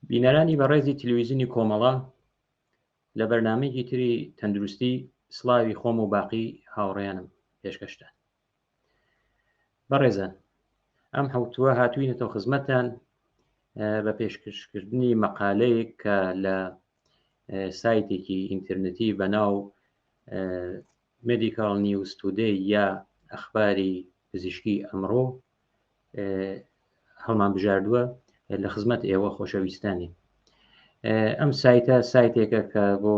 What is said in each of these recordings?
بینەرانی بەڕێزی تلویزیونی کۆمەڵە، لە بەرنامەیەکی تری تەندروستی سڵاوی خۆم و باقی هاوڕێیانم پێشکەشتان. بەڕێزان، ئەم حوتووە هاتووینەتەوە خزمەتتان بە پێشکەشکردنی مەقالەیەک کە لە سایتێکی ئینترنێتی بەناو مێدیکال نیوز تودەی یا ئەخباری پزیشکی ئەمڕۆ هەڵمان بژاردووە لە خزمەت ئێوە خۆشەویستانی. ئەم سایتە سایتێکە کە بۆ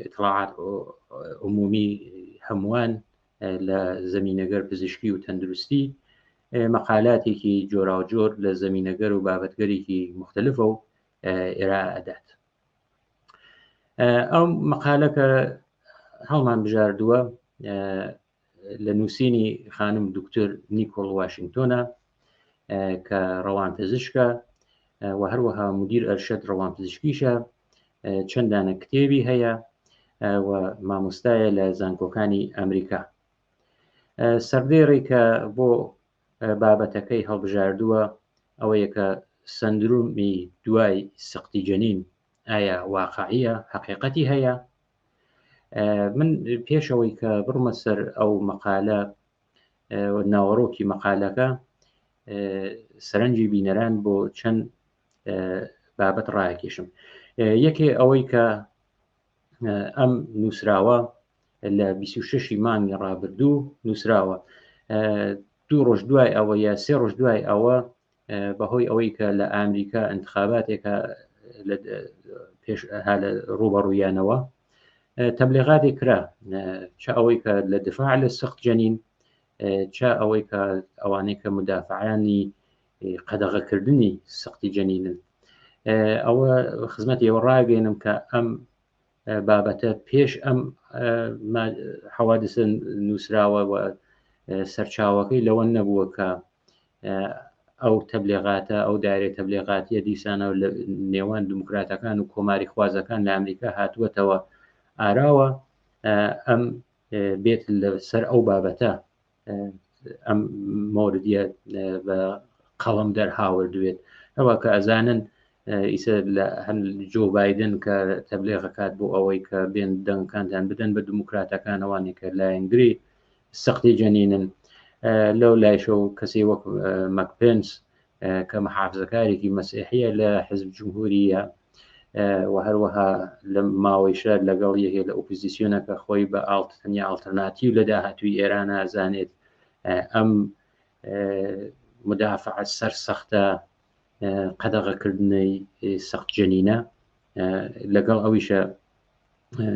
ئیطلاعات عمومی هەمووان لە زەمینەگەر پزیشکی و تەندروستی مەقالاتێکی جۆراوجۆر لە زەمینەگەر و بابەتگەرێکی مختلفە و ئێرائە ئەدات. ئەو مەقالەکە هەڵمان بژاردووە لە نووسینی خانم دکتۆر نیکۆڵ واشنگتۆنە کە ڕەوانپزیشکە و هەروەها مدیر ئەرشەد ڕەوانپزیشکیشە، چەندانە کتێبی هەیە و مامۆستایە لە زانکۆکانی ئەمریکا. سەردێڕی کە بۆ بابەتەکەی هەڵبژاردووە ئەوەیە کە سندرومی دوای سەقتی جەنین ئایا واقعیە، حقیقەتی هەیە؟ من پێشەوەی کە بڕمە سەر ئەو مەقالە ناوەڕۆکی مەقالەکە سەرنجی بینەران بۆ چەند بابەت ڕاکێشم. یەکێ ئەوەی کە ئەم نووسراوە لە 26 مانگی ڕابردوو نووسراوە، 2 ڕۆژ دوای ئەوە یا 3 ڕۆژ دوای ئەوە بەهۆی ئەوەی کە لە ئامریکا انتخاباتێکە لە ڕوبەڕوویانەوە تەبلیغاتی کرا، چه ئەوەی کە لە دفاع لە سەخت جەنین، چه ئەوەی کە ئەوانەی کە مدافعانی قەدەغەکردنی سەختی جەنینن. ئەوە خزمەت ئێوە ڕاگەێنم کە ئەم بابەتە پێش ئەم حەوادثە نووسراوە و سەرچاوەکەی لەوە نەبووە کە ئەو تەبلیغاتە، ئەو دایرە تەبلیغاتیە دیسانە لە نێوان دموکراتەکان و کۆماری خوازەکان لە ئەمریکا هاتووەتەوە ئاراوە ئەم بێت لەسەر ئەو بابەتە ئەم مۆردیە بە قەڵم دەرهاوردوێت. ئەوە کە ئەزانن ئیسە لە هەم جۆ بایدن کە تەبلیغەکات بۆ ئەوەی کە بێن دەنگکانتان بدەن بە دموکراتەکانەوانی کە لایەنگری سەختی جەنینن، لەو لایشە و کەسی وەک مەکپێنس کە مەحافزەکارێکی مەسیحیە لە حزب جمهوریە و هەروەها لە ماوەیشە لەگەڵ یەکێ لە ئۆپۆزیسیۆنەکە خۆی بە تەنیا ئاڵتەرناتیو لە داهاتووی ئێران ئازانێت ئەم مدافع سەر سەختە قەدەغەکردنەی سەخت جەنینە، لەگەڵ ئەویشە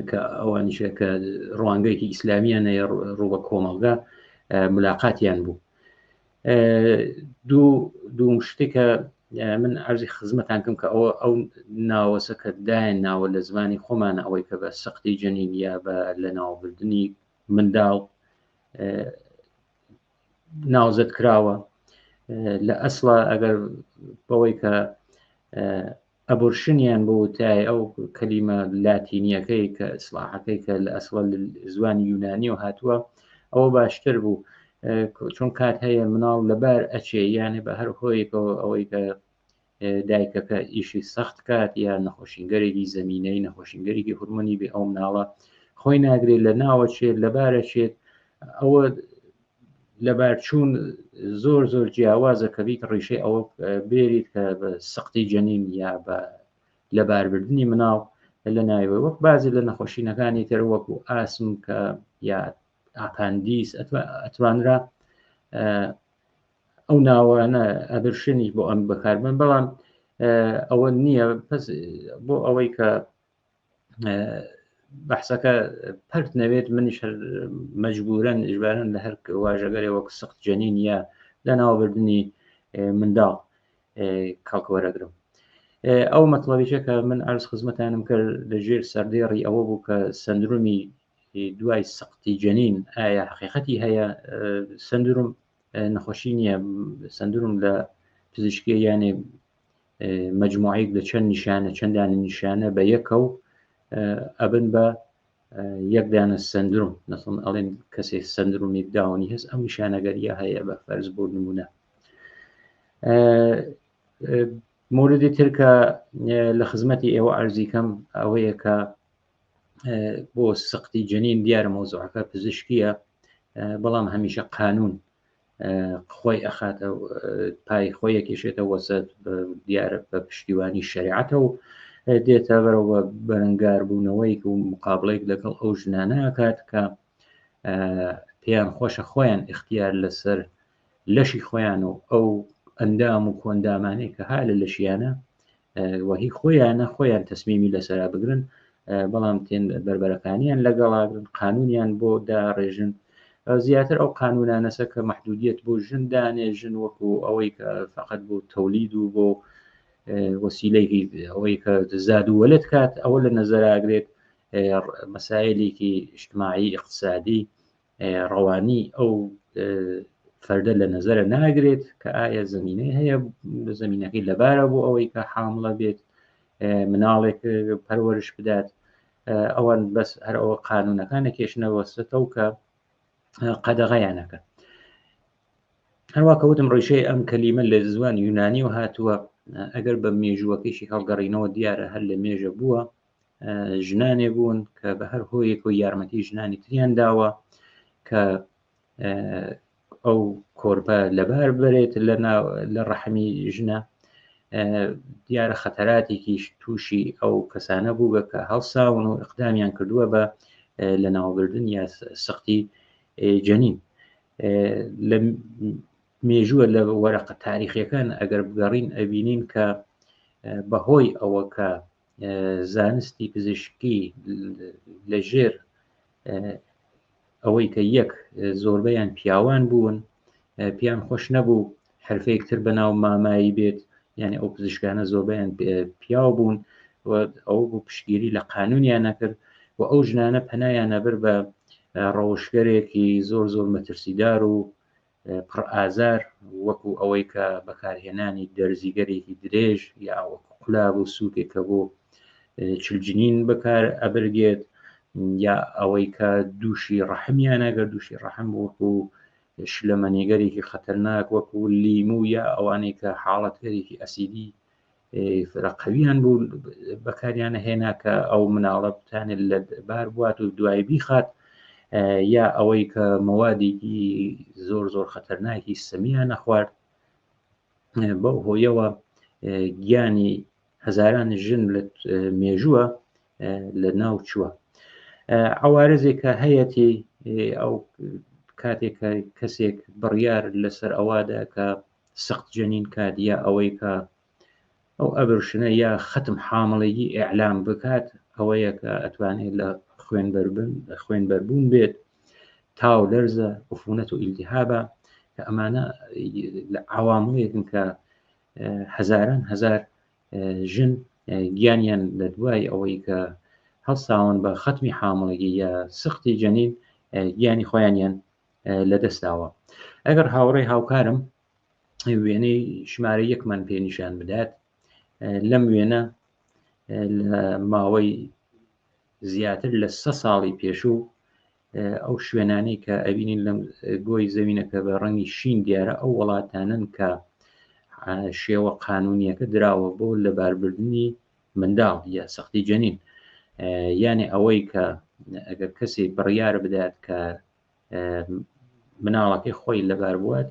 کە ئەوانیشە کە ڕوانگەیەکی ئیسلامیان ڕوو بە کۆمەڵگە ملاقاتیان بوو. دوو شتێکە من عەرزی خزمەتان کەم کە ئەو ناوەسە کە دایان ناوە لە زمانی خۆمانە، ئەوەی کە بە سەختی جەنین یا بە لە ناوبردننی منداڵ ناوزەت کراوە. لە ئەسڵە ئەگەر بەوەی کە ئەبورشنیان بۆ وتای ئەو کەلیمە لاتینیەکەی کە ئیسلاحەکەی کە لە ئەسڵە زوانی یونانیەوە هاتووە، ئەوە باشتر بوو، چون کات هەیە مناڵ لەبار ئەچێ، یانێ بە هەر هۆیەکەوە ئەوەی کە دایکەکە ئیشی سەخت کات یا نەخۆشینگەرێکی زەمینەی نەخۆشینگەرێکی هورمۆنی بێ، ئەو مناڵە خۆی ناگرێت لە ناوە چێت لەبارە چێت. ئەوە لەبار چوون زۆر زۆر جیاوازە کە بیت ڕیشەی ئەوە بێریت کە بە سەختی جەنین یا بە لەباربردننی مناڵ لە ناوێ وەک بازی لە نەخۆشینەکانی تر وەکو ئاسم کە یا ئاپاندیس ئەتوانرا ئەو ناوانە ئەبرشنی بۆ ئەم بەکاربن، بەڵام ئەوە نییە. پس بۆ ئەوەی کە بەحسەکە پەرت نەوێت، منیش مەجبورەن ئیژبارن لە هەر واژەگەرێ وەک سەخت جەنین یا لە ناوبردننی منداڵ کاڵکوەرەگرم. ئەو مەطلبیشە کە من عەرز خزمەتانم کرد لەژێر سەردێڕی ئەوە بوو کە سندرومی دوای سەقتی جەنین ئایا حقیقەتی هەیە؟ سندروم نەخۆشی نییە، سندروم لە پزیشکی یانێ مەجموعەیەک لە چەند نیشانە چەندانە نیشانە بە یەکە و ئەبن بە یەک دانە سندروم. نەسڵ ئەڵێن کەسێ سندرومی داونی هەست، ئەم نیشانەگەریە هەیە بە فەرز بۆ نمونە. موردی ترکە لە خزمەتی ئێوە ئەرزیکەم ئەوەیە کە بۆ سقتی جنین دیارە مۆزوعەکە پزیشکیە، بەڵام هەمیشە قانون خۆی ئەخاتە پای خۆی یەکێشێتە وەسەد دیارە بە پشتیوانی شریعەتە و دێتە بەرەوە بەرەنگار بوونەوەی و مقابلەیەک لەگەڵ ئەو ژنانە کات کە پێیان خۆشە خۆیان اختیار لەسەر لەشی خۆیان و ئەو ئەندام و کۆندامانەی کە ها لە لەشیانە وهی خۆیانە خۆیان تەسمیمی لەسەرا بگرن، بەڵام تێن بەربەرەکانیان لەگەڵاگرن، قانونیان بۆ داڕێژن. زیاتر ئەو قانونانەسە کە محدودیت بۆ ژن دانێژن وەکو ئەوەی کە فقط بۆ تەولید و بۆ وەسیلەیەکی ئەوەی کە زاد و وەلد کات، ئەوە لە نەزەراگرێت مەسایلێکی اجتماعی اقتصادی ڕەوانی ئەو فەردە لە نەزەرە ناگرێت کە ئایا زمینەی هەیە زمینەکەی لەبارە بۆ ئەوەی کە حامڵە بێت مناڵێک پەروەرش بدات. ئەوان بەس هەر ئەوە قانونەکانە کێشنەوەستەوە کە قەدەغەیانەکە. هەروە کەوتم ڕیشەی ئەم کەلیمە لە زوان یونانی و هاتووە، ئەگەر بە مێژووەکەیشی هەڵگەڕینەوە دیارە هەر لە مێژە بووە، ژنانێ بوون کە بە هەر هۆیەک و یارمەتی ژنانی تریان داوە کە ئەو کۆرپە لەبار بێت لە ڕەحمی ژنە. دیارە خەتەراتێکیش تووشی ئەو کەسانە بوو بە کە هەڵساون و ئەقدامیان کردووە بە لە ناوبردن یا سقتی جەنین. لە مێژووە لە وەرەقە تاریخیەکان ئەگەر بگەڕین ئەبینین کە بەهۆی ئەوە کە زانستی پزیشکی لەژێر ئەوەی کە یەک زۆربەیان پیاوان بوون، پیان خۆش نەبوو حرفەیەکتر بەناو مامایی بێت، یعنی ئەو پزیشکانە زۆربیان پیاو بوون و ئەو بوو پشتگیری لە قانونیان نەکرد و ئەو ژنانە پەنایان نەبر بە ڕەوشگەرێکی زۆر زۆر مەترسیدار و پڕ ئازار، وەکو ئەوەی کە بەکارهێنانی دەرزیگەرێکی درێژ یا وەکو قولاب و سووکێکە بۆ چلجنین بەکار ئەبرگێت، یا ئەوەی کە دووشی ڕەحمیان ئەگەر دووشی ڕەحم وەکو شلەمەنیگەرێکی خەتەرناک وەکو لیمو یا ئەوانەی کە حاڵەتگەرێکی ئەسیدی فرەقەویان بوو بەکاریانە هێنا کە ئەو مناڵە بتانێت لە بار بوات و دوای بیخات، یا ئەوەی کە مەوادێکی زۆر زۆر خەتەرناکی سەمیان نەخوارد. بەو هۆیەوە گیانی هەزاران ژن لە مێژووە لە ناو چووە. عوارزێکە هەیەی ئەو کاتێک کەسێک بڕیار لەسەر ئەوادا کە سقت جەنین کات یا ئەوەی کە ئەو ئەبرشنە یا ختم حامڵێکی ئیعلام بکات، ئەوەیە کە ئەتوانێت لە خوێنبەربوون بێت، تاو لەرزە، عفونەت و ئیلتیهابە، کە ئەمانە عوامڵێکن کە هەزاران هەزار ژن گیانیان لە دوای ئەوەی کە هەڵساون بە ختمی حامڵێکی یا سقتی جەنین گیانی خۆیانیان لەدەستاوە. ئەگەر هاوڕێی هاوکارم وێنەی ژمارە یەکمان پێ نیشان بدات، لەم وێنە لە ماوەی زیاتر لە 100 ساڵی پێشوو ئەو شوێنانەی کە ئەبینین لەم گۆی زەوینەکە بە ڕەنگی شین دیارە ئەو وڵاتانن کە شێوە قانونیەکە دراوە بۆ لەباربردنی منداڵ یا سقتی جەنین، یعنی ئەوەی کە ئەگەر کەسی بڕیار بدات کە مناڵەکەی خۆی لەبار بوات،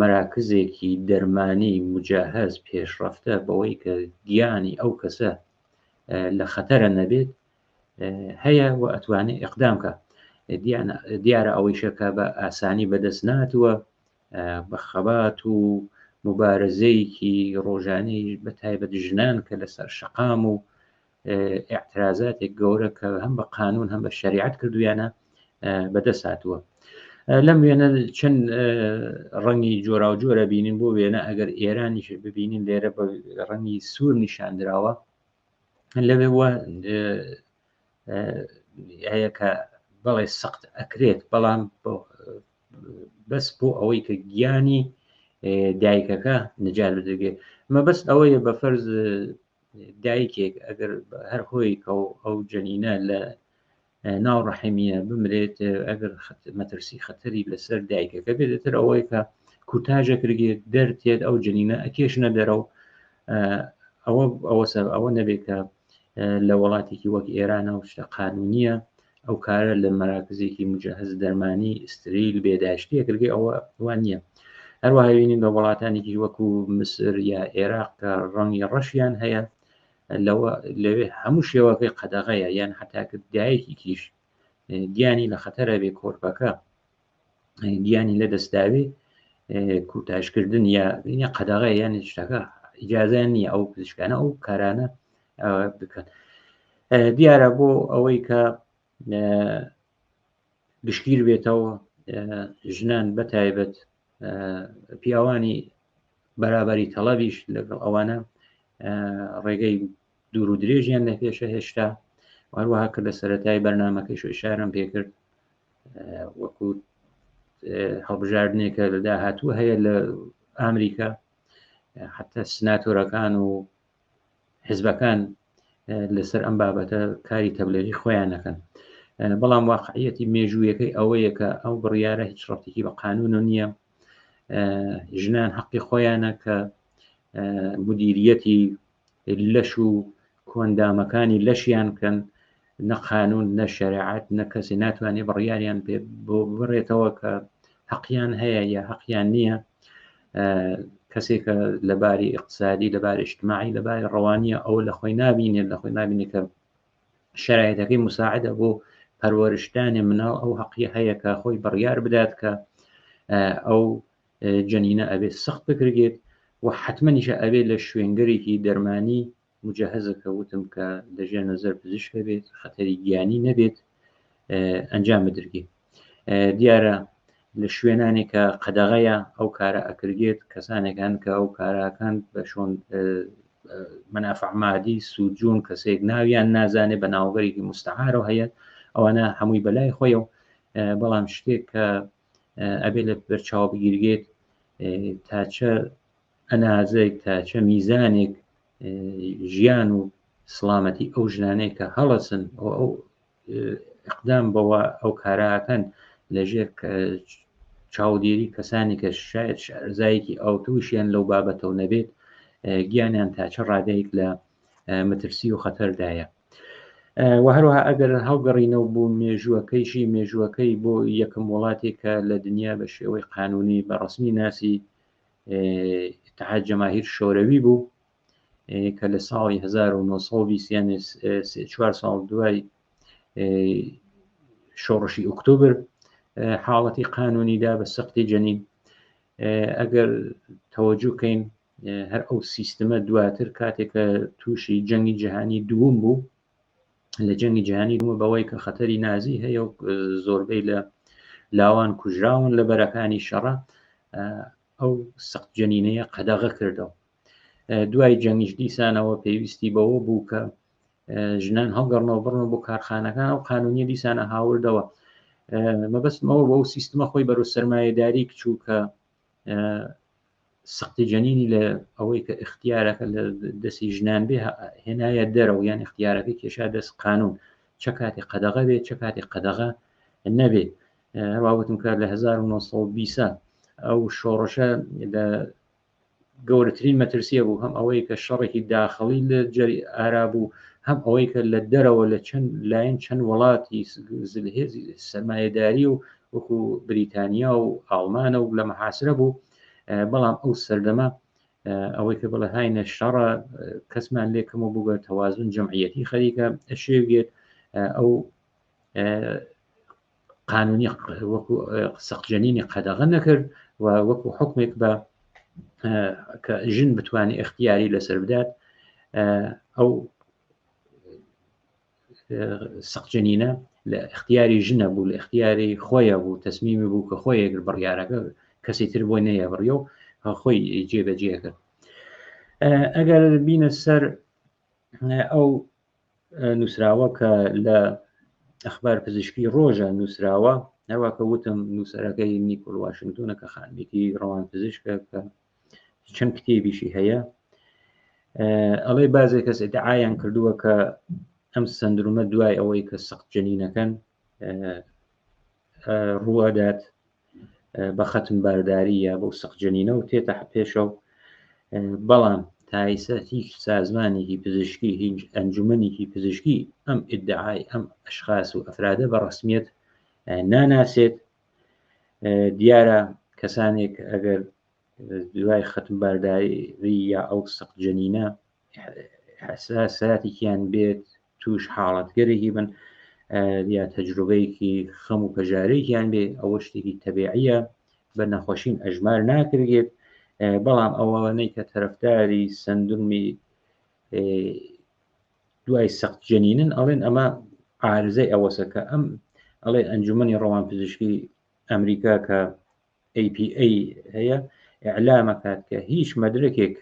مەراکزێکی دەرمانی مجاهز پێشڕەفتە بەوەی کە گیانی ئەو کەسە لە خەتەرە نەبێت هەیە و ئەتوانێت ئیقدامکە. دیارە ئەوەی شەکە بە ئاسانی بەدەست ناتوە، بە خەبات و مبارزەیەکی ڕۆژانەی بە تایبەت ژنان کە لەسەر شەقام و اعترازاتێک گەورە کە هەم بە قانون هەم بە شریعەت کردویانە بەدەست هاتووە. لەم وێنە چەند ڕەنگی جۆرا و جۆرە بینین بۆ وێنە ئەگەر ئێرانیش ببینین لێرە بە ڕەنگی سوور نیشاندراوە، لەوێ وە هەیە کە بەڵێ سەقت ئەکرێت، بەڵام بەس بۆ ئەوەی کە گیانی دایکەکە نەجات بدرێت. مەبەست ئەوەیە بە فەرز دایکێک ئەگەر هەر هۆی کە ئەو جەنینە لە ناو ڕەحمیە بمرێت، ئەگەر مەترسی خەتەری لەسەر دایکەکە بێتتر ئەوەی کە کورتاژە کرگێت دەرتێت ئەو جەنینە ئەکێشنە دەرەوە ئەوە نەبێت کە لە وڵاتێکی وەک ئێرانە و شتە قانونیە ئەو کارە لە مەراکزێکی مجهز دەرمانی ئستریل بێداشتی کردی ئەوە وان نییە. هەروەها بینین بە وڵاتانێکی وەکو مسر یا عێراق کە ڕەنگی ڕەشیان هەیە لەوێ هەموو شێوەکەی قەدەغەیە یان حتاکە دایەکی کیش گیانی لە خەتەرە بێ کۆرپەکە گیانی لە دەستداوێ کوتاشکردن یا قەدەغە یان شتەکە ئیجازیان نییە ئەو پزیشکانە ئەو کارانە بکەن. دیارە بۆ ئەوەی کە گشتگیر بێتەوە ژنان بەتایبەت پیاوانی بەرابەری تەڵەبیش لەگەڵ ئەوانە ڕێگەی دوور و درێژیان لە پێشە هێشتا هەروەها کە لە سەرەتای بەرنامەکەیش ئیشارەم پێکرد وەکو هەڵبژاردنێکە لە داهاتوو هەیە لە ئامریکا حتا سناتۆرەکان و حیزبەکان لەسەر ئەم بابەتە کاری تەبلیغی خۆیان نەکەن. بەڵام واقعیەتی مێژوویەکەی ئەوەیە کە ئەو بڕیارە هیچ ڕەفتێکی بە قانون نییە. ژنان حەقی خۆیانە کە مدیریەتی لەش و کۆندامەکانی لەشیان بکەن، نە قانون نە شەریعەت نە کەسی ناتوانێت بڕیاریان پێ بۆ بڕێتەوە کە حەقیان هەیە یا حەقیان نییە. کەسێکە لەباری اقتصادی لەباری اجتماعی لەباری ڕەوانیە ئەو لە خۆی نابینێت لە خۆی نابینێت کە شرایطەکەی مساعدە بۆ پەروەرشتانی مناڵ ئەو حەقی هەیە کە خۆی بڕیار بدات کە ئەو جەنینە ئەبێ سەخت بکرێت و حتممەنیشە ئەبێ لە شوێنگەرێکی دەرمانی مجهزەکە وتم کە دەژێ نەزەر پزیشکە بێت خەتەری گیانی نەبێت ئەنجام بدرێت. دیارە لە شوێنانێکە قەدەغەیە ئەو کارە ئەکرێت کەسانێکان کە ئەو کاراکان بە شۆن منافع مادی سوودجوون کەسێک ناویان نازانێت بە ناوبەرێکی مستعارەوە هەیە ئەوانە هەمووی بەلای خۆیە و بەڵام شتێک کە ئەبێ لە بەرچاو بگیرگێت تاچە ئەنازێک تاچە میزانێک ژیان و سڵامەتی ئەو ژنانەی کە هەڵەسن ئەو ئەقدام بەوە ئەو کاراکەن لەژێر چاودێری کەسانی کە شاید شارزایەکی ئەوتوشیان لەو بابەتەوە نەبێت گیانیان تاچە ڕادەیەک لە مەترسی و خەتەردایە. و هەروەها ئەگەر هەڵگەڕینەوە بوو مێژووەکەیشی مێژووەکەی بۆ یەکەم وڵاتێکە لە دنیا بە شێوەی قانونی بە ڕسمی ناسی اتحاد جەماهیر شۆرەوی بوو کە لە ساڵی 1920 4 ساڵ دوای شۆڕشی ئۆکتۆبر حاڵەتی قانونیدا بە سەختی جەنین. ئەگەر تەوەجوکەین هەر ئەو سیستمە دواتر کاتێکە تووشی جەنگی جیهانی دووم بوو لە جەنگی جیهانی دووە بەوەی کە خەتەری نازی هەیە و زۆربەی لە لاوان کوژراون لە بەرەکانی شەڕە ئەو سەخت جەنینەیە قەدەغە کردەوە. دوای جەنگیش دیسانەوە پێویستی بەوە بوو کە ژنان هەڵگەڕنەوە بڕنەوە بۆ کارخانەکان ئەو قانونیە دیسانە هاوردەوە. مەبەستمەوە بۆ سیستمە خۆی بەرەو سەرمایەداری کچوو کە سەختی جەنینی لە ئەوەی کە اختیارەکە لە دەستی ژنان بێ هێنایە دەرەوە یان اختیارەکەی کێشا دەست قانون چه کاتێک قەدەغە بێت چه کاتێک قەدەغە نەبێت. هەواوتم کار لە 1920 ئەو شۆڕشە لە گەورەترین مەترسیە بوو هەم ئەوەی کە شەڕێکی داخەڵی لە جەری ئارا بوو هەم ئەوەی کە لە دەرەوە لە چەند لایەن چەند وڵاتی زلهێزی سەرمایەداری و وەکو بریتانیا و ئاڵمانە و لە مەحاسرە بوو. بەڵام ئەو سەردەمە ئەوەی کە بڵێ هاینە شەڕە کەسمان لێکەمە بوو بە تەوازن جەمعیەتی خەریکە شێوێت ئەو قانونی وەکو سەخت جەنینی قەدەغە نەکرد و وەکو حکمێک بە کە ژن بتوانێت اختیاری لەسەر بدات ئەو سەخت جەنینە لە اختیاری ژنە بوو لە اختیاری خۆیە بوو تەسمیمی بوو کە خۆیەگر بڕیارەکە کەسی تر بۆی نەیە بڕیە و خۆی جێبەجێ کرد. ئەگەر بینە سەر ئەو نووسراوە کە لە ئەخبار پزیشکی ڕۆژە نووسراوە هەروەکە وتم نووسەرەکەی نیکۆل واشنگتۆنە کە خانبێتی ڕەوان پزیشکە کە چەند کتێبیشی هەیە ئەڵێ بازێک کەس ئیدعایان کردووە کە ئەم سندرومە دوای ئەوەی کە سەخت جەنینەکەن ڕوادات بە خەتم بارداری یا بۆ سەخت جەنینە و تێتە پێشەوە بەڵام تایسەتی سازمانێکی پزیشکی هیچ ئەنجومەنێکی پزیشکی ئەم ئیدعای ئەم ئەشخاص و ئەفرادە بە ڕسمیەت ناناسێت. دیارە کەسانێک ئەگەر دوای ختمبارداری یا ئەو سەقط جەنینە حساساتێکیان بێت توش حاڵەتگەرێکی بن یا تەجروبەیەکی خەم و پەژارەیەکیان بێ ئەوە شتێکی تەبیعیە بە نەخۆشین ئەژمار ناکرێت. بەڵام ئەوانەی کە تەرەفداری سندرومی دوای سەقط جەنینن ئەڵێن ئەمە عارزەی ئەوەسە کە ئەم ئەڵێ ئەنجومەنی ڕەوان پزیشکی ئەمریکا کە APA هەیە ئیعلامەکات کە هیچ مەدرکێک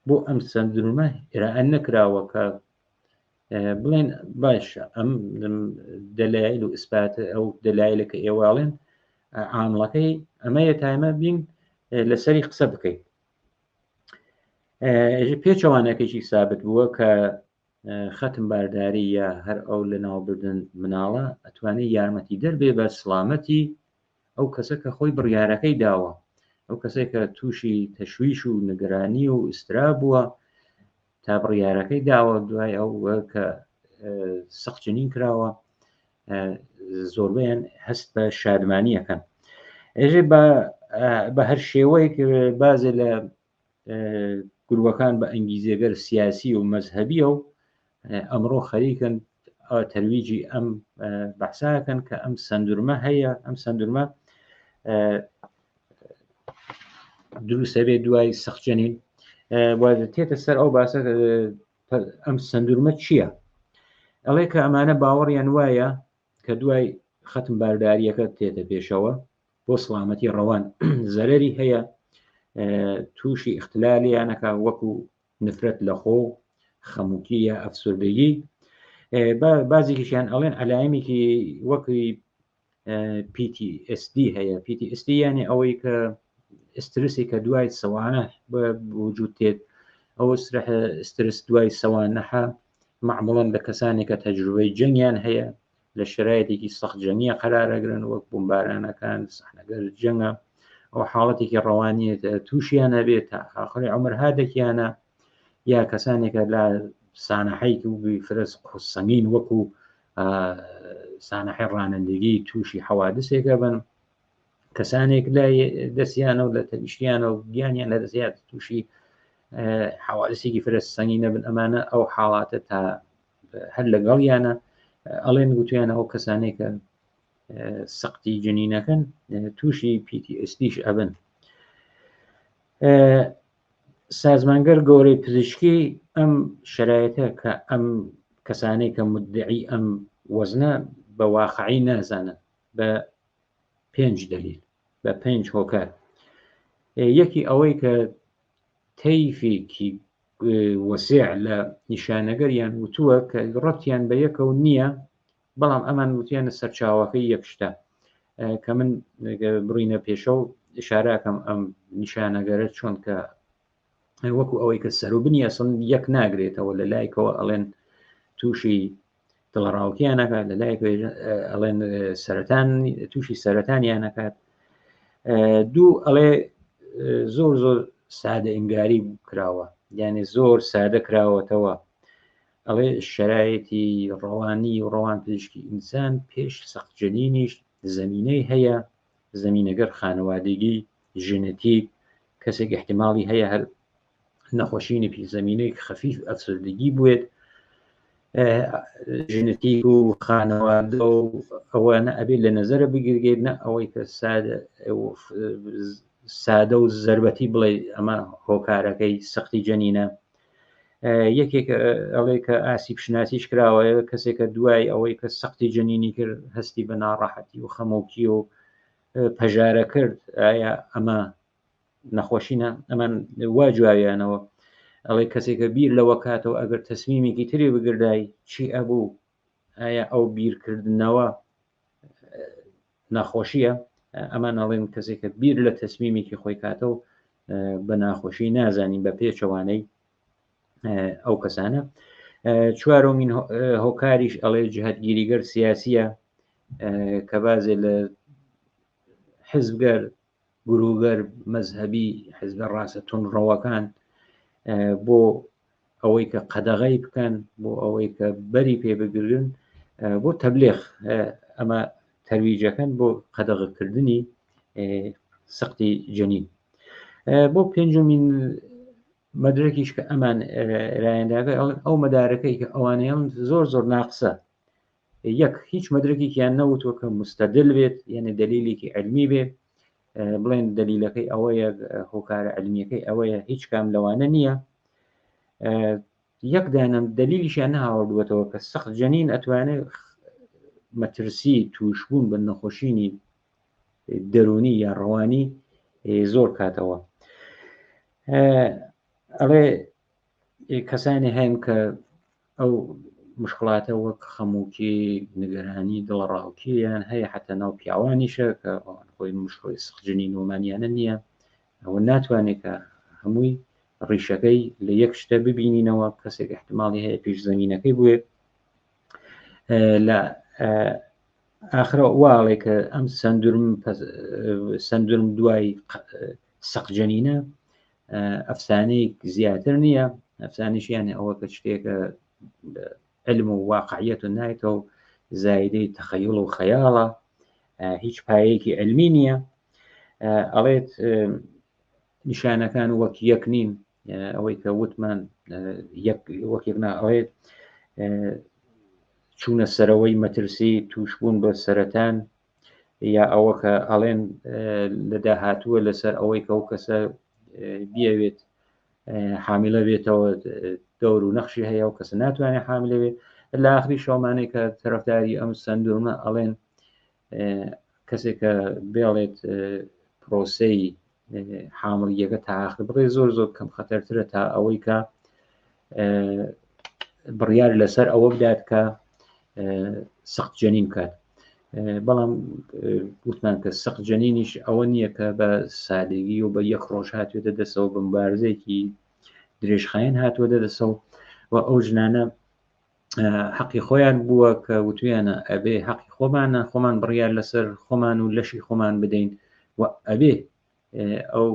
بۆ ئەم سندرومە ئێرائەن نەکراوە کە بڵێن باشە ئەم دەلایل و ئیسپاتە ئەو دەلایلە کە ئێواڵێن عامڵەکەی ئەمەیە تایمە بین لەسەری قسە بکەیت. پێچەوانەکەیی سابت بووە کە ختمبارداری یا هەر ئەو لە ناوبردن مناڵە ئەتوانێت یارمەتی دەربێ بە سڵامەتی ئەو کەسە کە خۆی بڕیارەکەی داوە، ئەو کەسێک کە تووشی تەشویش و نگرانی و ئیسرا بووە تا بڕیارەکەی داوە دوای ئەو کە سەقط جەنین کراوە زۆربیان هەست بە شادمانیەکەن. ئێژێ بە هەر شێوەیەک بازێ لە گروپەکان بە ئەنگیزێگەر سیاسی و مەزهەبیە و ئەمڕۆ خەریکن تەرویجی ئەم بەحساکەن کە ئەم سندرومە هەیە، ئەم سندرومە دروستە بێت دوای سەقط جەنین. تێتە سەر ئەو باسە ئەم سندرومە چییە؟ ئەڵێ کە ئەمانە باوەڕیان وایە کە دوای ختمبارداریەکە تێتە پێشەوە بۆ سڵامەتی ڕەوان زەرەری هەیە، تووشی اختلالیانەکە وەکو نفرەت لە خۆ، خەموکی یا ئەفسوردگی. بازێکیشیان ئەڵێن عەلایمێکی وەکوی PTSD هەیە. PTSD یعنی ئەوەی کە ئسترسی کە دوای سەوانە بوجود تێت، ئەو ئسترس دوای سەوانەها معموڵەن لە کەسانێک کە تەجروبەی جەنگیان هەیە لە شرایطێکی سەخت جەنگیە قەرارەگرن وەک بۆمبارانەکان، سەحنەگەر جەنگە، ئەو حاڵەتێکی ڕەوانیت تووشیانە بێت تا ئاخری عومر هادێکیانە، یا کەسانێکە لە سانەحەیەک و فرس سەنگین وەکو سانەحەی ڕانندگی تووشی حەوادسێکە بن، کەسانێک لای دەستیانە و لە تەنیشتیانە و گیانیان لە دەستیات تووشی حەوادسێکی فرس سەنگینە بن. ئەمانە ئەو حاڵاتە تا هەر لەگەڵیانە ئەڵێن گوتیانە ئەو کەسانێکە سەقتی جەنینەکەن تووشی PTSDش ئەبن. سازمانگەر گەورەی پزیشکی ئەم شرایطە کە ئەم کەسانەی کە مدعی ئەم وەزنە بە واقعی نازانن بە 5 دلیل، بە 5 هۆکار. یەکی ئەوەی کە تەیفێکی وەسیع لە نیشانەگەریان وتووە کە ڕەتیان بە یەکەوە نییە، بەڵام ئەمان وتیانە سەرچاوەکەی یەکشتە کە من بڕینە پێشە و ئشارەکەم ئەم نیشانەگەرە چۆن کە وەکو ئەوەی کە سەروبنی ئەسڵ یەک ناگرێتەوە لە لایکەوە ئەڵێن تووشی دڵڕاوکیانەکات، لە لایک ئەڵێن سەرەتان تووشی سەرەتانیانەکات. دوو ئەڵێ زۆر زۆر سادە ئینگاری کراوە، یعنی زۆر سادە کراوەتەوە. ئەڵێ شرایەتی ڕەوانی و ڕەوان پزیشکی ئینسان پێش سەقط جەنینیش زەمینەی هەیە، زەمینەگەر خانەوادگی، ژنێتیک، کەسێک احتیماڵی هەیە هەر نەخۆشینی زەمینەی خەفیف ئەفسردگی بوێت، ژنێتیک و خانەوادە و ئەوانە ئەبێت لە نەزەرە بگیرگێت، نە ئەوەی کە سادە و زەربەتی بڵێ ئەمە هۆکارەکەی سەقتی جەنینە. یەکێک ئەڵێ کە ئاسیب شناسیش کراوەیە کەسێکە دوای ئەوەی کە سەقتی جەنینی کرد هەستی بە ناڕەحەتی و خەمۆکی و پەژارە کرد، ئایا ئەمە نەخۆشینە؟ ئەمان وا جوایانەوە. ئەڵێ کەسێکە بیر لەوە کاتەوە ئەگەر تەسمیمێکی تری بگردای چی ئەبوو؟ ئایا ئەو بیرکردنەوە ناخۆشیە؟ ئەمان ئەڵێن کەسێکە بیر لە تەسمیمێکی خۆی کاتەوە بە ناخۆشی نازانین بە پێچەوانەی ئەو کەسانە. چوارۆمین هۆکاریش ئەڵێ جهتگیریگەر سیاسیە کە بازێ لە حزبگەر گروگەر مەزهبی حزبە ڕاستە تونڕەوەکان بۆ ئەوەی کە قەدەغەی بکەن، بۆ ئەوەی کە بەری پێ بگرن، بۆ تەبلیغ ئەمە تەرویجەکەن بۆ قەدەغەکردنی سەقتی جەنین. بۆ پێنجمین مەدرەکیش کە ئەمان ڕایەنداگە ئەو مەدارەکەی کە ئەوانەیان زۆر ناقسە، یەک هیچ مەدرێکیان نەوتوە کە مستەدل بێت، یعنی دلیلێکی علمی بێ بڵێن دلیلەکەی ئەوەیە، هۆکارە علمیەکەی ئەوەیە، هیچ کام لەوانە نییە. یەک دانم دلیلیشیان نەهاوردووەتەوە کە سەخت جەنین ئەتوانێت مەترسی تووشبوون بە نەخۆشینی دەرونی یا ڕەوانی زۆر کاتەوە. ئەڵێ کەسانی هەن کە ئەو مشکڵاتە وەک خەمووکی، نیگەرانی، دڵڕاوکییان هەیە، حتا ناو پیاوانیشە کە خۆی مشکڵی سەخت جەنین ومانیانە نییە، ئەوە ناتوانێت کە هەمووی ڕیشەکەی لە یەک شتە ببینینەوە. کەسێک احتماڵی هەیە پێش زەمینەکەی بووێ لە ئاخرە واڵێ کە ئەم سندرم دوای سەخت جەنینە ئەفسانەی زیاتر نییە، ئەفسانیشیان ئەوە کە شتێکە علم و واقعیەت و نایتەوە زایدەی تەخەیڵ و خەیاڵە، هیچ پایەیەکی علمی نییە. ئەڵێت نیشانەکان وەک یەک نین، ئەوەی کە وتمان وەکێک ناڵێت چوونە سەرەوەی مەترسی تووشبوون بە سەرەتان، یا ئەوە کە ئەڵێن لە داهاتووە لەسەر ئەوەی کە ئەو کەسە بیاوێت حامیلە بێتەوە، دەور و نەخشی هەیە و کەسە ناتوانێت حامیلە بێت. لە ئاخری شەومانەی کە تەرەفداری ئەم سندرومە ئەڵێن کەسێک کە بێڵێت پرۆسەی حامڵیەکە تا ئاخر بڕێ زۆر کەم خەتەرترە تا ئەوەی کە بڕیار لەسەر ئەوە بدات کە سەخت جەنین بکات. بەڵام وتمان کە سەخت جەنینیش ئەوە نییە کە بە سادگی و بە یەک ڕۆژ هاتوێتە دەسەوە، بە مبارزەیەکی درێژخایەن هاتووە دەسەوە و ئەو ژنانە حەقی خۆیان بووە کە وتویانە ئەبێ حەقی خۆمان بڕیار لەسەر خۆمان و لەشی خۆمان بدەین و ئەبێ ئەو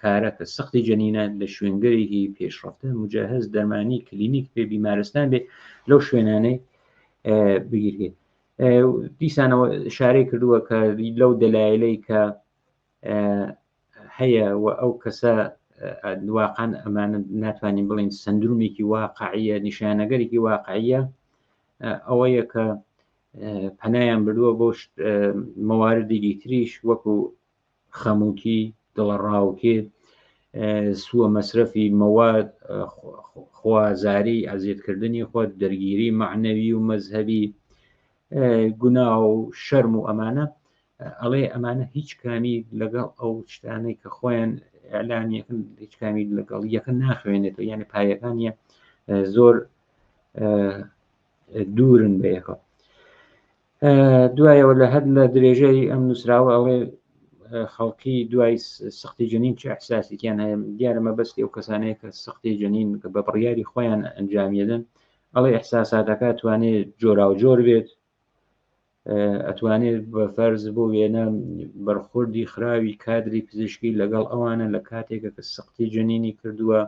کارە کە سەختی جەنینە لە شوێنگەرێکی پێشڕەفتە مجهز دەرمانی کلینیک بێ، بیمارستان بێ، لەو شوێنانەی بگیرێت. دیسانەوە شارەی کردووە کە لەو دەلایلەی کە هەیە و ئەو کەسە واقعاً ئەمانە ناتوانین بڵین سندرومێکی واقعیە، نیشانەگەرێکی واقعیە، ئەوەیە کە پەنایان بردووە بۆ مەواردێکی تریش وەکو خەمووکی، دڵڕاوکێ، سووە مەسرەفی مەواد، خوازاری، ئەزیێتکردنی خۆت، دەرگیری معنەوی و مەزهەبی، گوناه و شەرم و ئەمانە. ئەڵێ ئەمانە هیچ کامی لەگەڵ ئەو شتانەی کە خۆیان ئەعلانیەکەن هیچ کامی لەگەڵ یەکە ناخوێنێتەوە، یعنی پایەکانیە زۆر دوورن بە یەکەوە. دوایەوە لە هەر لە درێژەی ئەم نووسراوە ئەڵێ خەڵکی دوای سەختی جەنین چه ئەحساسێکیان هەیە. دیارە مەبەستی ئەو کەسانەیە کە سەختی جەنین بە بڕیاری خۆیان ئەنجامیدەن، ئەڵێ ئەحساساتەکە ئەتوانێت جۆراوجۆر بێت، ئەتوانێت بە فەرز بۆ وێنە بەرخوردی خراوی کادری پزیشکی لەگەڵ ئەوانە لە کاتێکە کە سەختی جەنینی کردووە،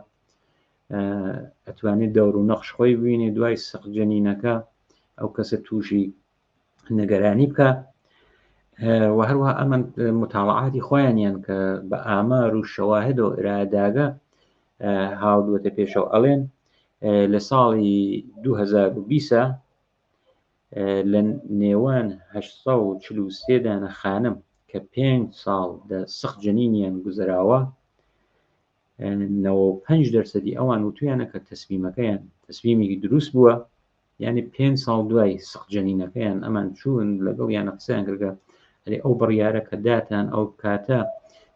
ئەتوانێت دەور و نەخش خۆی ببینێت دوای سەخت جەنینەکە ئەو کەسە تووشی نەگەرانی بکە. و هەروە ئەمە متاڵعاتی خۆیانیان کە بە ئامار و شەواهد و ئراداگە هاوردووەتە پێشەوە. ئەڵێن لە ساڵی 2020 لە نێوان 843 دانە خانم کە 5 ساڵ لە سەخت جەنینیان گوزراوە، 95% ئەوان وتویانە کە تەسمیمەکەیان تەسمیمێکی دروست بووە، یعنی 5 ساڵ دوای سەخت جەنینەکەیان ئەمان چوون لەگەڵ یانە قسەیان کردگە ئەو بڕیارە کە داتان ئەو کاتە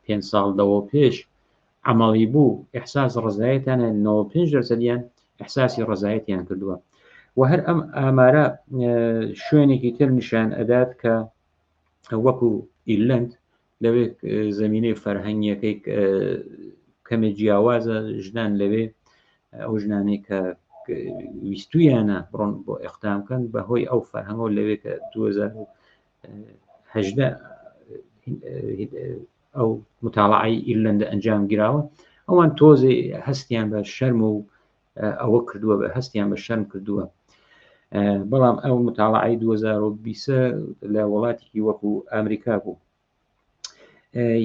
5 ساڵ دەوە پێش عملی بوو، ئیحساس ڕزایەتانە 95% ئیحساسی ڕزایەتیان کردووە. و هەر ئەم ئامارە شوێنێکی تر نیشان ئەدات کە وەکو ئیرلەند لەوێ زمینەی فەرهەنگیەکەی کەمێ جیاوازە، ژنان لەوێ ئەو ژنانەی کە ویستویانە بڕۆن بۆ ئیقدامکەن بەهۆی ئەو فەرهەنگەوە لەوێ کە 2018 ئەو متاڵعەی ئیرلەندە ئەنجام گیراوە، ئەوان تۆزێ هەستیان بە شەرم و ئەوە کردووە بە هەستیان بە شەرم کردووە. بەڵام ئەو متاڵعی 2020 لە وڵاتێکی وەکو ئەمریکا بوو،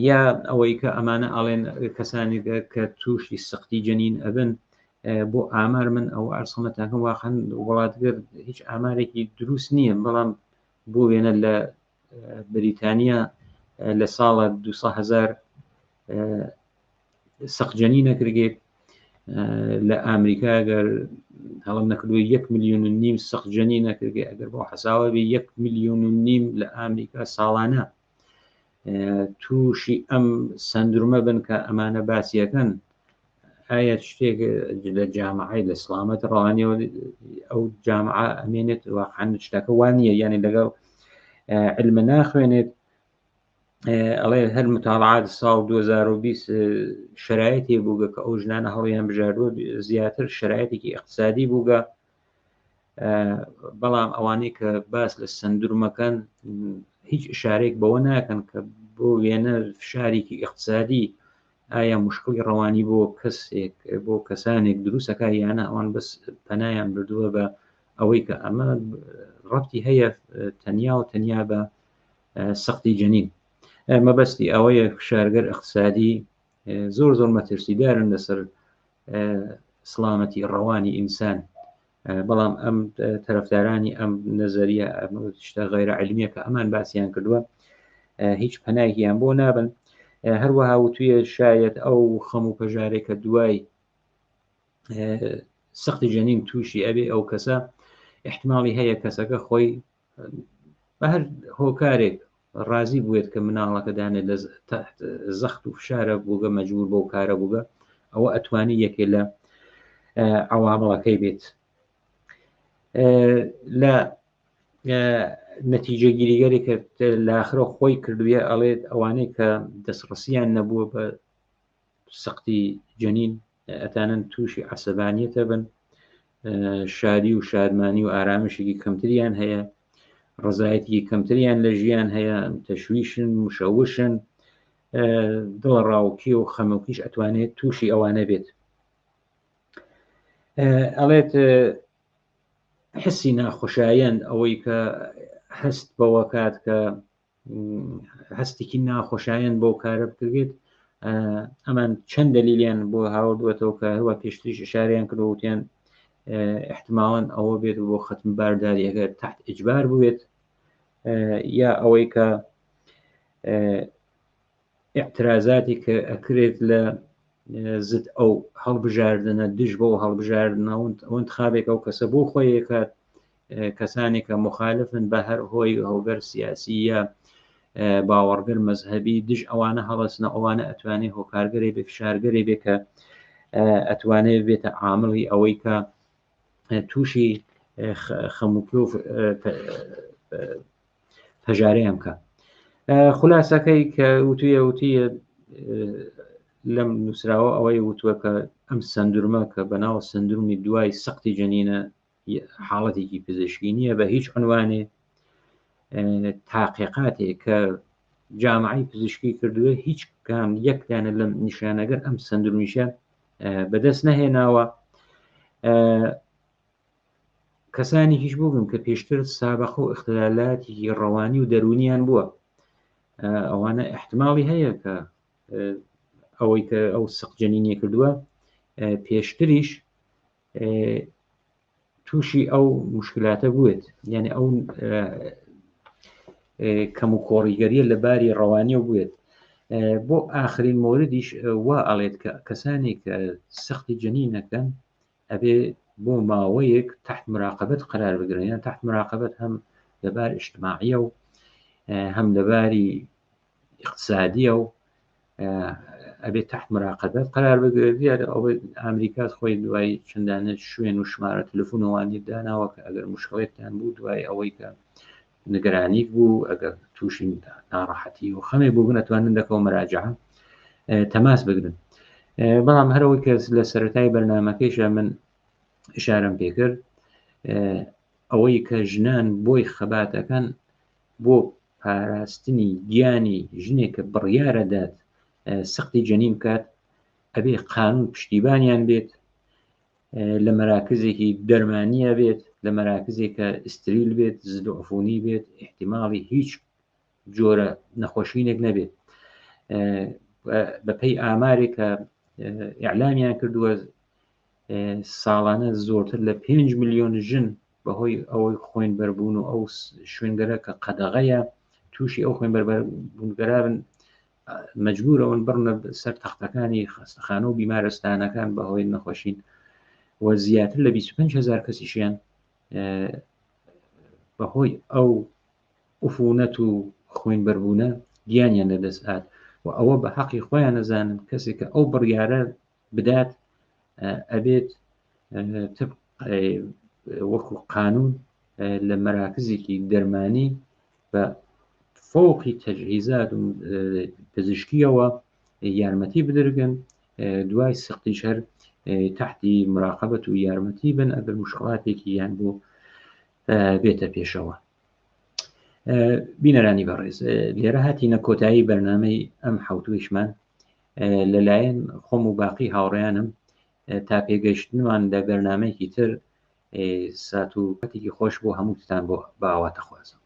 یا ئەوەی کە ئەمانە ئەڵێن کەسانی کە تووشی سەختی جەنین ئەبن بۆ ئامار من ئەو ئارسڵەتەکەم واخەن وڵاتگەر هیچ ئامارێکی دروست نییە، بەڵام بۆ وێنە لە بریتانیا لە ساڵە 200,000 سەخجەنی نەکرێت، لە ئامریکا گەر هەڵم نەکردووە 1.5 ملیۆن سەخجەنی نەکرێت، ئەگەر بۆ حساوەبی 1.5 ملیۆن لە ئامریکا ساڵانە تووشی ئەم سندرومە بن کە ئەمانە باسیەکەن. ئایا شتێک لە جامعای لە سلامەت ڕەوانیەوە ئەو جامعە ئەمێنێت واقعاً شتەکە وان نییە، یعنی لەگەڵ علمە ناخوێنێت. ئەڵێ هەر متاڵعات ساڵ 2020 شرایطی بووگە کە ئەو ژنانە هەڵیان بژاردووە زیاتر شرایطێکی اقتصادی بووگە، بەڵام ئەوانەی کە باس لە سندرومەکەن هیچ ئشارێک بەوە ناکەن کە بۆ وێنە فشارێکی اقتصادی ئایا مشکلی ڕەوانی بۆ کەسێک بۆ کەسانێک دروستەکە یانە ئەوان بەس پەنایان بردووە بە ئەوەی کە ئەمە ڕەبتی هەیە تەنیا و تەنیا بە سەختی جەنین. مەبەستی ئەوەیە فشارگەر اقتصادی زۆر زۆر مەترسیدارن لەسەر سلامەتی ڕەوانی ئینسان، بەڵام ئەم تەرەفدارانی ئەم نەزەریە شتە غەیرە عیلمیە کە ئەمان باسییان کردووە هیچ پەناییان بۆ نابن. هەروەها وتویە شاید ئەو خەم و پەژارێکە دوای سەختی جەنین تووشی ئەبێ ئەو کەسە احتمالی هەیە کەسەکە خۆی بە هەر هۆکارێک ڕازی بوێت کە مناڵەکە دانێت لە زەخت و فشارە بووگە مەجبور بۆ کارە بووگە، ئەوە ئەتوانی یەکێ لە عوامڵەکەی بێت. لە نەتیجە گیریگەری کە لاخرە خۆی کردوویە ئەڵێت ئەوانەی کە دەستڕسییان نەبووە بە سەختی جەنین ئەتانن تووشی عەسەبانیەتە بن، شادی و شادمانی و ئارامشێکی کەمتریان هەیە، ڕزایەتی کەمتریان لە ژیان هەیە، تەشویشن مشەوشن، دڵ ڕاوکی و خەمۆکیش ئەتوانێت تووشی ئەوانە بێت. ئەڵێت حسی ناخۆشایەن ئەوەی کە هەست بەوە کات کە هەستێکی ناخۆشایەن بۆ کارە بکرێت، ئەمان چەند دلیلیان بۆ هاوردوێتەوە کە هەروە پێشتریش ئشاریان کردووتیان احتمالاً ئەوە بێت بۆ ختم بارداری ئەگەر تحت ئیجبار بوێت، یا ئەوەی کە اعترازاتی کە ئەکرێت لە زت ئەو هەڵبژاردنە دژ بۆ هەڵبژاردنەوە انتخابێک ئەو کەسە بۆ خۆی کات کەسانی کە مخالفن بە هەر هۆی هەڵگەر سیاسی یا باوەڕگەر مەزهبی دژ ئەوانە هەڵەسنە، ئەوانە ئەتوانێت هۆکارگەری بێ فشارگەری بێ کە ئەتوانێت بێتە عامڵی ئەوەی کە تووشی خەموکی و هەژارەیان بکە. خولاسەکەی کە وتیە لەم نووسراوە ئەوەی وتووە کە ئەم سندرومە کە بەناو سندرومی دوای سەختی جەنینە حاڵەتێکی پزیشکی نییە بە هیچ عنوانێ. تاقیقاتێک کە جامعی پزیشکی کردووە هیچ کام یەکدانە لەم نیشانەگەر ئەم سندرومیشە بەدەست نەهێناوە. کەسانی هیچ بووبن کە پێشتر سابقە و اختلالاتی ڕەوانی و دەرونیان بووە، ئەوانە احتمالی هەیە کە ئەوەی کە ئەو سەخجەنینی کردووە پێشتریش تووشی ئەو مشکلاتە بوێت، یعنی ئەو کەم و کۆڕیگەریە لە باری ڕەوانیە بوێت. بۆ ئاخرین مۆردیش وا ئەڵێت کە کەسانی کە سەختی جەنینەکەن ئەبێ بۆ ماوەیەک تحت مراقبەت قرار بگرن، یان تحت مراقبەت هەم لەبار اجتماعیە و هەم لەباری اقتصادیە و ئەبێ تحت مراقبەت قرار بگرێت. ئەوەی ئەمریکا خۆی دوای چەندانە شوێن و ژمارە تەلەفۆنەوانی داناوە کە ئەگەر مشکڵێتیان بوو دوای ئەوەی کە نگرانیک بوو ئەگەر تووشی ناڕەحەتی و خەمێک بوو بن ئەتوانن دەکەوە مەراجعە تەماس بگرن. بەڵام هەرەوەی کە لە سەرەتای بەرنامەکەیشە من ئشارەم پێکرد ئەوەی کە ژنان بۆی خەباتەکەن بۆ پاراستنی گیانی ژنێک کە بڕیارە دات سەختی جەنین بکات، ئەبێ قانون پشتیبانیان بێت، لە مەراکزێکی دەرمانیە بێت، لە مەراکزێکە ئستریل بێت، زد و عفونی بێت، احتیماڵی هیچ جۆرە نەخۆشینێک نەبێت. بەپەی ئامارێکە ئیعلامیان کردووە ساڵانە زۆرتر لە 5 ملیۆن ژن بەهۆی ئەوەی خوێن بەربوون و ئەو شوێنگەرە کە قەدەغەیە تووشی ئەو خوێن بەربوونگەران مەجبورەوەن بڕنە سەر تەختەکانی خەستەخانە و بیمارستانەکان بەهۆی نەخۆشین و زیاتر لە 25,000 کەسیشیان بەهۆی ئەو عفونەت و خوێن بەربوونە گیانیان لەدەست هات و ئەوە بە حەقی خۆیان نەزانن کەسێک کە ئەو بڕیارە بدات ئەبێت وەکو قانون لە مەراکزێکی دەرمانی بە فۆقی تەجهیزات و پزیشکیەوە یارمەتی بدرگن، دوای سەختیش هەر تحتی مراقبەت و یارمەتی بن ئەگەر مشکڵاتێکی یان بۆ بێتە پێشەوە. بینەرانی بەڕێز، لێرە هاتینە کۆتایی بەرنامەی ئەم حوتویشمان لەلایەن خۆم و باقی هاوڕێیانم تا پێگەشتنمان لە بەرنامەیەکی تر سات و کاتێکی خۆش بۆ هەمووتان بۆ باواتە خوازم.